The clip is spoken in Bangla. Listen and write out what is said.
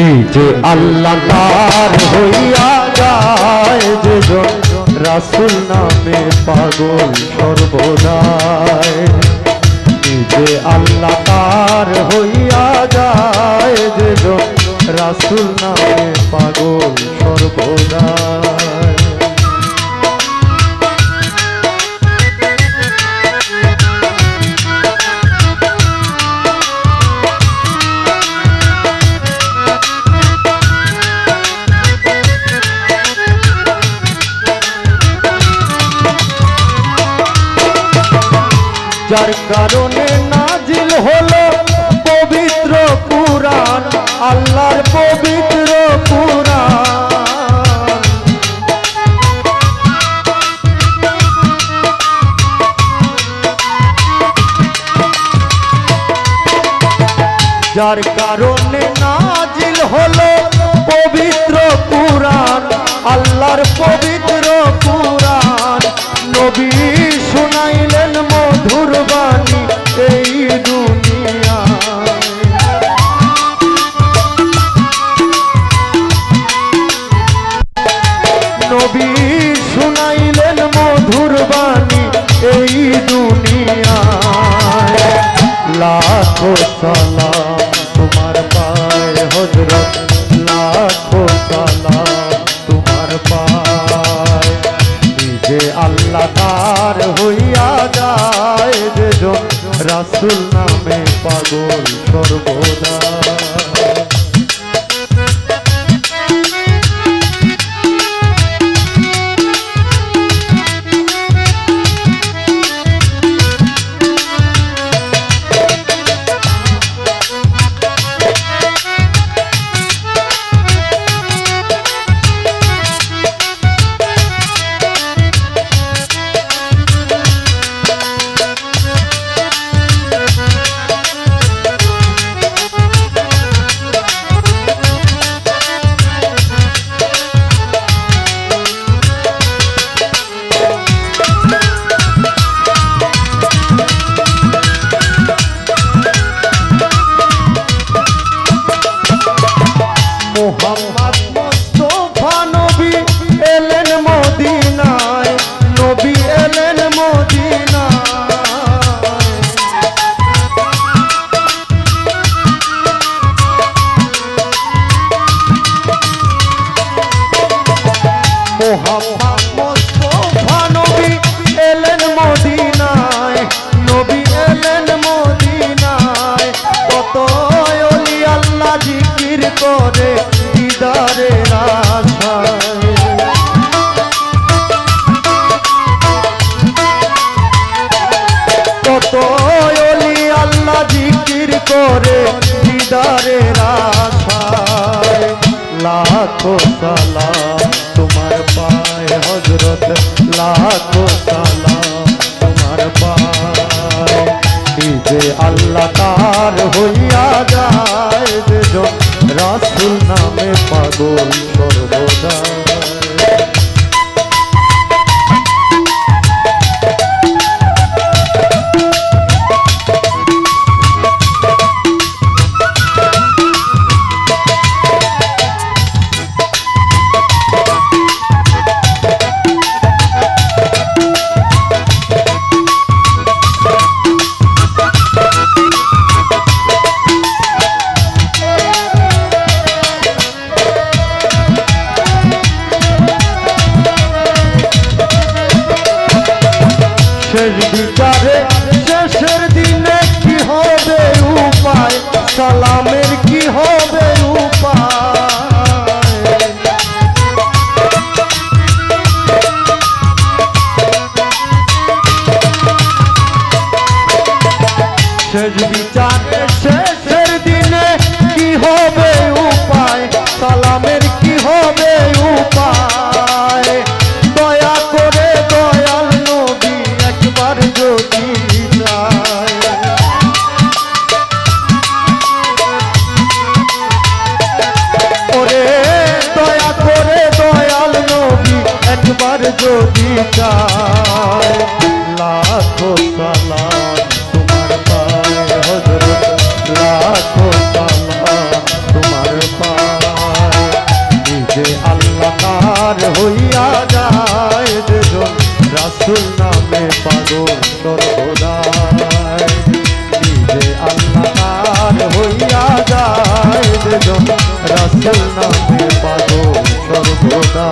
নিজে আল্লাহ তার হইয়া যায় যে রাসূল নামে পাগল সর্বদাই। নিজে আল্লাহ তার হইয়া যায় যে রাসূল নামে পাগল সর্বদাই। যার কারণে নাজিল হলো পবিত্র কুরআন, আল্লাহর পবিত্র কুরআন। যার কারণে নাজিল হলো পবিত্র কুরআন, আল্লাহর পবিত্র কুরআন। নবী শুনাইলেন মধুর বাণী এই দুনিয়ায়। নবী শুনাইলেন মধুর বাণী এই দুনিয়ায়। লাখো সালাম তোমার পায়ে হযরত, লাখো সালাম তোমার পায়ে। নিজে আল্লাহ তার হইয়া যায় যে রাসূল নামে পাগল সর্বদা। মোহাম্মদ মুস্তাফা নবী এলেন মদিনায়, নবী এলেন মদিনায়। মোহাম্মদ মুস্তাফা নবী এলেন মদিনায়, নবী এলেন মদিনায়। কত ওলি আল্লাহ জিকির করে দিদারের আশায়। কত ওলি আল্লাহ জিকির করে দিদারের আশায়। লাখো সালাম তোমার পায়ে হযরত, লাখো সালাম তোমার পায়ে। নিজে আল্লাহ তার হইয়া যায় যে রাসূল নামে পাগল সর্বদা। শেষ বিচারে শেষের দিনে কি হবে উপায়, সালামের কি হবে উপায়। শেষ বিচারে শেষের দিনে কি হবে উপায়, সালামের কি হবে উপায়। দয়া করে দয়াল নবী একবার যদি যায়। ওরে দয়া করে দয়াল নবী একবার যদি যায়। লাখো সালাম তোমার পায়ে হযরত, লাখো সালাম তোমার পায়ে। সর্বদাই নিজে আল্লাহর হইয়া যায় যেজন রাসূল নামে পাগল সর্বদা।